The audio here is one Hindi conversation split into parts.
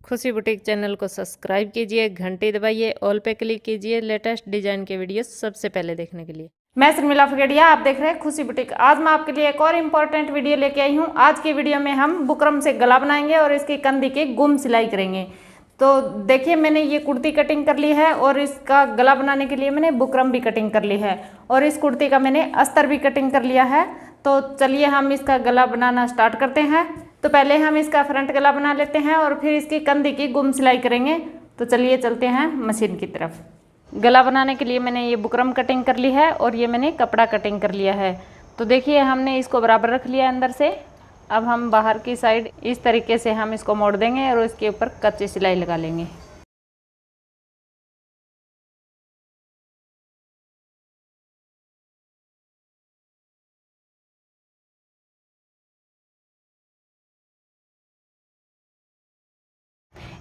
खुशी बुटीक चैनल को सब्सक्राइब कीजिए, घंटी दबाइए, ऑल पे क्लिक कीजिए लेटेस्ट डिजाइन के वीडियो सबसे पहले देखने के लिए। मैं शर्मिला फगड़िया, आप देख रहे हैं खुशी बुटीक। आज मैं आपके लिए एक और इम्पोर्टेंट वीडियो लेके आई हूँ। आज की वीडियो में हम बुकरम से गला बनाएंगे और इसकी कंधी की गुम सिलाई करेंगे। तो देखिए, मैंने ये कुर्ती कटिंग कर ली है और इसका गला बनाने के लिए मैंने बुकरम भी कटिंग कर ली है और इस कुर्ती का मैंने अस्तर भी कटिंग कर लिया है। तो चलिए हम इसका गला बनाना स्टार्ट करते हैं। तो पहले हम इसका फ्रंट गला बना लेते हैं और फिर इसकी कंधी की गुम सिलाई करेंगे। तो चलिए चलते हैं मशीन की तरफ। गला बनाने के लिए मैंने ये बुकरम कटिंग कर ली है और ये मैंने कपड़ा कटिंग कर लिया है। तो देखिए, हमने इसको बराबर रख लिया अंदर से। अब हम बाहर की साइड इस तरीके से हम इसको मोड़ देंगे और इसके ऊपर कच्ची सिलाई लगा लेंगे।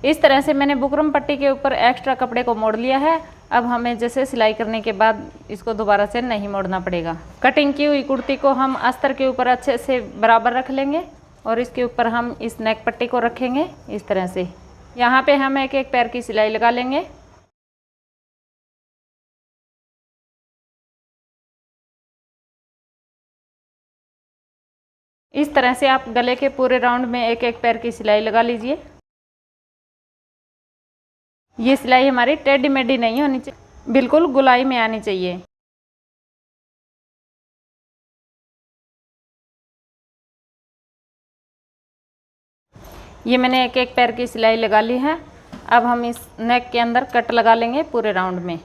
इस तरह से मैंने बुकरम पट्टी के ऊपर एक्स्ट्रा कपड़े को मोड़ लिया है। अब हमें जैसे सिलाई करने के बाद इसको दोबारा से नहीं मोड़ना पड़ेगा। कटिंग की हुई कुर्ती को हम अस्तर के ऊपर अच्छे से बराबर रख लेंगे और इसके ऊपर हम इस नेक पट्टी को रखेंगे इस तरह से। यहाँ पे हम एक एक पैर की सिलाई लगा लेंगे। इस तरह से आप गले के पूरे राउंड में एक एक पैर की सिलाई लगा लीजिए। ये सिलाई हमारी टेढ़ी मेढ़ी नहीं होनी चाहिए, बिल्कुल गोलाई में आनी चाहिए। ये मैंने एक एक पैर की सिलाई लगा ली है। अब हम इस नेक के अंदर कट लगा लेंगे पूरे राउंड में।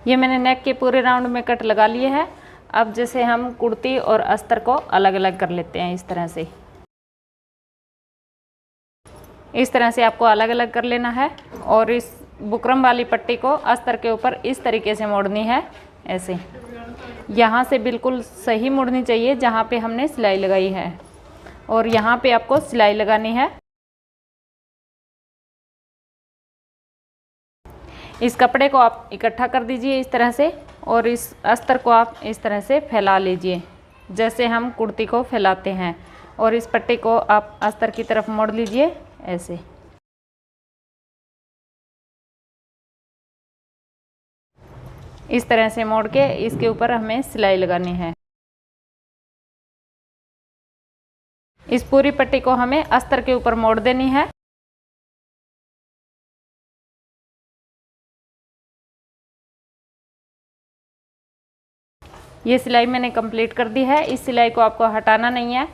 ये मैंने नेक के पूरे राउंड में कट लगा लिए है। अब जैसे हम कुर्ती और अस्तर को अलग अलग कर लेते हैं इस तरह से। इस तरह से आपको अलग अलग कर लेना है और इस बुकरम वाली पट्टी को अस्तर के ऊपर इस तरीके से मोड़नी है, ऐसे। यहाँ से बिल्कुल सही मुड़नी चाहिए जहाँ पे हमने सिलाई लगाई है और यहाँ पे आपको सिलाई लगानी है। इस कपड़े को आप इकट्ठा कर दीजिए इस तरह से और इस अस्तर को आप इस तरह से फैला लीजिए जैसे हम कुर्ती को फैलाते हैं, और इस पट्टी को आप अस्तर की तरफ मोड़ लीजिए ऐसे। इस तरह से मोड़ के इसके ऊपर हमें सिलाई लगानी है। इस पूरी पट्टी को हमें अस्तर के ऊपर मोड़ देनी है। ये सिलाई मैंने कंप्लीट कर दी है। इस सिलाई को आपको हटाना नहीं है।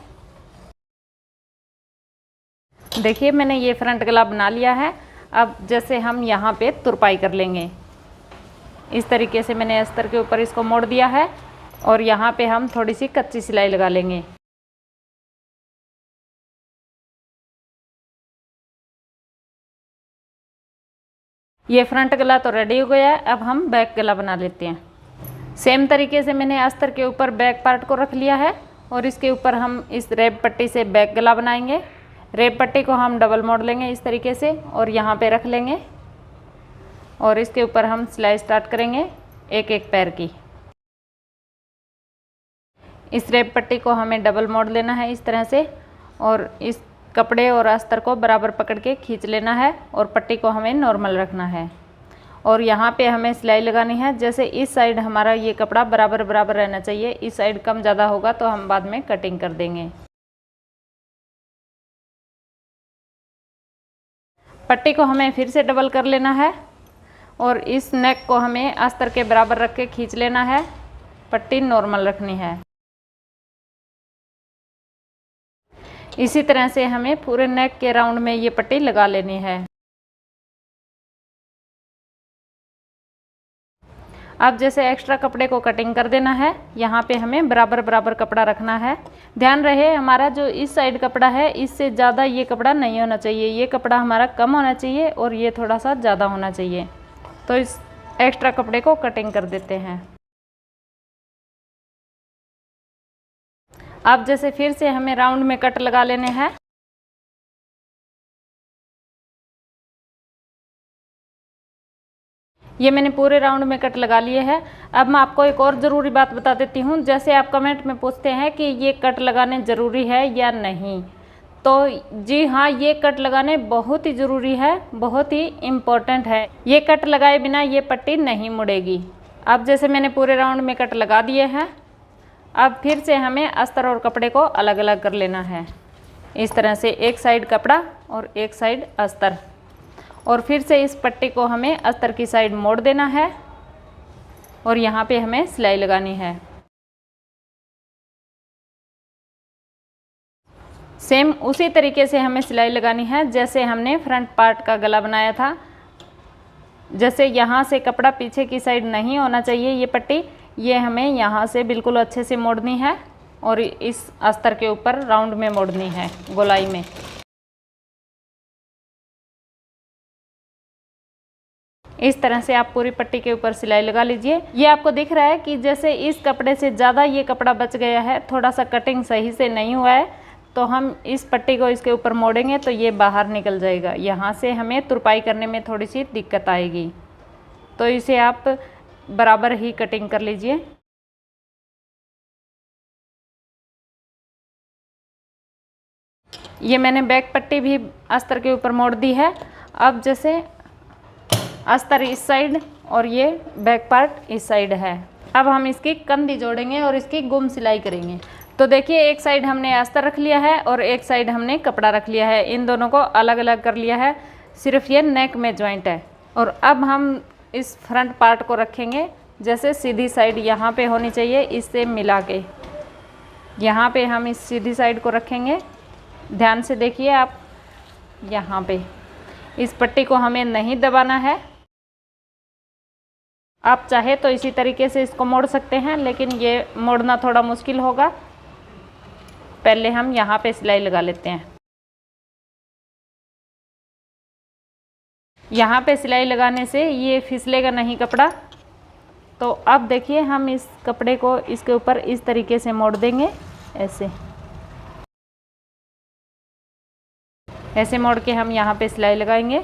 देखिए, मैंने ये फ्रंट गला बना लिया है। अब जैसे हम यहाँ पे तुरपाई कर लेंगे, इस तरीके से मैंने अस्तर के ऊपर इसको मोड़ दिया है और यहाँ पे हम थोड़ी सी कच्ची सिलाई लगा लेंगे। ये फ्रंट गला तो रेडी हो गया है। अब हम बैक गला बना लेते हैं। सेम तरीके से मैंने अस्तर के ऊपर बैक पार्ट को रख लिया है और इसके ऊपर हम इस रेब पट्टी से बैक गला बनाएंगे। रेब पट्टी को हम डबल मोड़ लेंगे इस तरीके से और यहाँ पे रख लेंगे और इसके ऊपर हम सिलाई स्टार्ट करेंगे एक एक पैर की। इस रेब पट्टी को हमें डबल मोड़ लेना है इस तरह से और इस कपड़े और अस्तर को बराबर पकड़ के खींच लेना है और पट्टी को हमें नॉर्मल रखना है और यहाँ पे हमें सिलाई लगानी है। जैसे इस साइड हमारा ये कपड़ा बराबर बराबर रहना चाहिए, इस साइड कम ज़्यादा होगा तो हम बाद में कटिंग कर देंगे। पट्टी को हमें फिर से डबल कर लेना है और इस नेक को हमें अस्तर के बराबर रख के खींच लेना है। पट्टी नॉर्मल रखनी है। इसी तरह से हमें पूरे नेक के राउंड में ये पट्टी लगा लेनी है। अब जैसे एक्स्ट्रा कपड़े को कटिंग कर देना है। यहाँ पे हमें बराबर बराबर कपड़ा रखना है। ध्यान रहे, हमारा जो इस साइड कपड़ा है इससे ज़्यादा ये कपड़ा नहीं होना चाहिए। ये कपड़ा हमारा कम होना चाहिए और ये थोड़ा सा ज़्यादा होना चाहिए। तो इस एक्स्ट्रा कपड़े को कटिंग कर देते हैं। अब जैसे फिर से हमें राउंड में कट लगा लेने हैं। ये मैंने पूरे राउंड में कट लगा लिए है। अब मैं आपको एक और ज़रूरी बात बता देती हूँ। जैसे आप कमेंट में पूछते हैं कि ये कट लगाने ज़रूरी है या नहीं, तो जी हाँ, ये कट लगाने बहुत ही ज़रूरी है, बहुत ही इम्पोर्टेंट है। ये कट लगाए बिना ये पट्टी नहीं मुड़ेगी। अब जैसे मैंने पूरे राउंड में कट लगा दिए हैं, अब फिर से हमें अस्तर और कपड़े को अलग अलग कर लेना है। इस तरह से एक साइड कपड़ा और एक साइड अस्तर, और फिर से इस पट्टी को हमें अस्तर की साइड मोड़ देना है और यहाँ पे हमें सिलाई लगानी है। सेम उसी तरीके से हमें सिलाई लगानी है जैसे हमने फ्रंट पार्ट का गला बनाया था। जैसे यहाँ से कपड़ा पीछे की साइड नहीं होना चाहिए, ये पट्टी ये हमें यहाँ से बिल्कुल अच्छे से मोड़नी है और इस अस्तर के ऊपर राउंड में मोड़नी है, गोलाई में। इस तरह से आप पूरी पट्टी के ऊपर सिलाई लगा लीजिए। ये आपको दिख रहा है कि जैसे इस कपड़े से ज़्यादा ये कपड़ा बच गया है, थोड़ा सा कटिंग सही से नहीं हुआ है, तो हम इस पट्टी को इसके ऊपर मोड़ेंगे तो ये बाहर निकल जाएगा। यहाँ से हमें तुरपाई करने में थोड़ी सी दिक्कत आएगी, तो इसे आप बराबर ही कटिंग कर लीजिए। ये मैंने बैक पट्टी भी अस्तर के ऊपर मोड़ दी है। अब जैसे अस्तर इस साइड और ये बैक पार्ट इस साइड है, अब हम इसकी कंधी जोड़ेंगे और इसकी गुम सिलाई करेंगे। तो देखिए, एक साइड हमने अस्तर रख लिया है और एक साइड हमने कपड़ा रख लिया है। इन दोनों को अलग अलग कर लिया है, सिर्फ ये नेक में जॉइंट है। और अब हम इस फ्रंट पार्ट को रखेंगे जैसे सीधी साइड यहाँ पे होनी चाहिए, इससे मिला के यहाँ पे हम इस सीधी साइड को रखेंगे। ध्यान से देखिए आप, यहाँ पे इस पट्टी को हमें नहीं दबाना है। आप चाहे तो इसी तरीके से इसको मोड़ सकते हैं, लेकिन ये मोड़ना थोड़ा मुश्किल होगा। पहले हम यहाँ पे सिलाई लगा लेते हैं। यहाँ पे सिलाई लगाने से ये फिसलेगा नहीं कपड़ा। तो अब देखिए, हम इस कपड़े को इसके ऊपर इस तरीके से मोड़ देंगे, ऐसे मोड़ के हम यहाँ पे सिलाई लगाएंगे।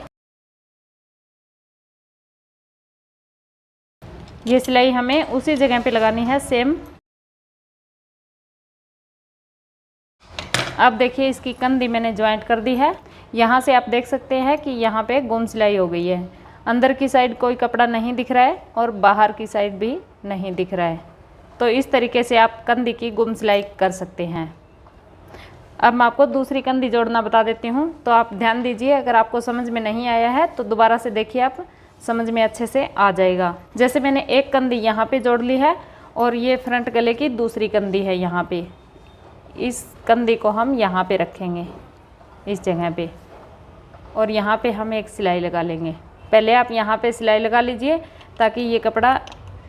ये सिलाई हमें उसी जगह पे लगानी है सेम। अब देखिए, इसकी कंधी मैंने ज्वाइंट कर दी है। यहाँ से आप देख सकते हैं कि यहाँ पे गुम सिलाई हो गई है। अंदर की साइड कोई कपड़ा नहीं दिख रहा है और बाहर की साइड भी नहीं दिख रहा है। तो इस तरीके से आप कंधी की गुम सिलाई कर सकते हैं। अब मैं आपको दूसरी कंधी जोड़ना बता देती हूँ, तो आप ध्यान दीजिए। अगर आपको समझ में नहीं आया है तो दोबारा से देखिए, आप समझ में अच्छे से आ जाएगा। जैसे मैंने एक कंधी यहाँ पे जोड़ ली है और ये फ्रंट गले की दूसरी कंधी है यहाँ पे। इस कंधी को हम यहाँ पे रखेंगे, इस जगह पे, और यहाँ पे हम एक सिलाई लगा लेंगे। पहले आप यहाँ पे सिलाई लगा लीजिए ताकि ये कपड़ा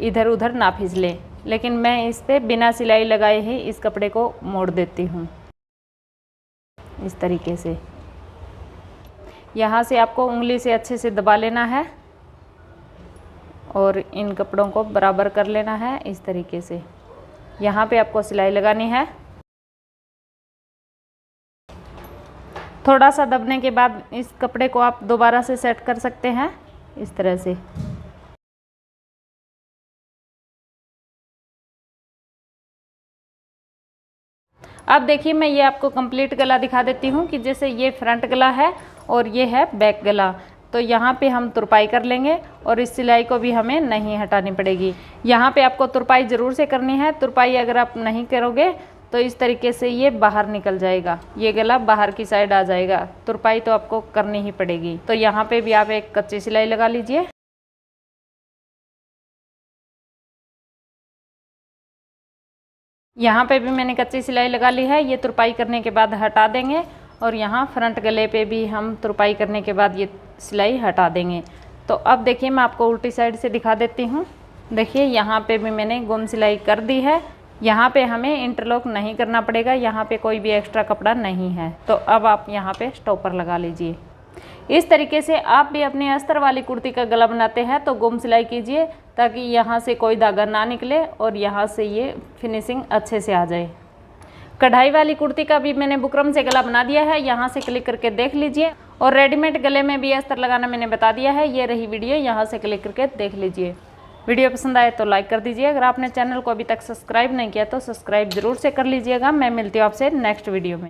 इधर उधर ना फिसले, लेकिन मैं इस पे बिना सिलाई लगाए ही इस कपड़े को मोड़ देती हूँ इस तरीके से। यहाँ से आपको उंगली से अच्छे से दबा लेना है और इन कपड़ों को बराबर कर लेना है इस तरीके से। यहाँ पे आपको सिलाई लगानी है। थोड़ा सा दबने के बाद इस कपड़े को आप दोबारा से सेट कर सकते हैं इस तरह से। अब देखिए, मैं ये आपको कंप्लीट गला दिखा देती हूँ कि जैसे ये फ्रंट गला है और ये है बैक गला। तो यहाँ पे हम तुरपाई कर लेंगे और इस सिलाई को भी हमें नहीं हटानी पड़ेगी। यहाँ पे आपको तुरपाई ज़रूर से करनी है। तुरपाई अगर आप नहीं करोगे तो इस तरीके से ये बाहर निकल जाएगा, ये गला बाहर की साइड आ जाएगा। तुरपाई तो आपको करनी ही पड़ेगी। तो यहाँ पे भी आप एक कच्ची सिलाई लगा लीजिए। यहाँ पे भी मैंने कच्ची सिलाई लगा ली है। ये तुरपाई करने के बाद हटा देंगे और यहाँ फ्रंट गले पे भी हम तुरपाई करने के बाद ये सिलाई हटा देंगे। तो अब देखिए, मैं आपको उल्टी साइड से दिखा देती हूँ। देखिए, यहाँ पे भी मैंने गुम सिलाई कर दी है। यहाँ पे हमें इंटरलॉक नहीं करना पड़ेगा, यहाँ पे कोई भी एक्स्ट्रा कपड़ा नहीं है। तो अब आप यहाँ पे स्टॉपर लगा लीजिए। इस तरीके से आप भी अपनी अस्तर वाली कुर्ती का गला बनाते हैं तो गुम सिलाई कीजिए ताकि यहाँ से कोई धागा ना निकले और यहाँ से ये फिनिशिंग अच्छे से आ जाए। कढ़ाई वाली कुर्ती का भी मैंने बुकरम से गला बना दिया है, यहाँ से क्लिक करके देख लीजिए। और रेडीमेड गले में भी अस्तर लगाना मैंने बता दिया है। ये रही वीडियो, यहाँ से क्लिक करके देख लीजिए। वीडियो पसंद आए तो लाइक कर दीजिए। अगर आपने चैनल को अभी तक सब्सक्राइब नहीं किया तो सब्सक्राइब जरूर से कर लीजिएगा। मैं मिलती हूँ आपसे नेक्स्ट वीडियो में।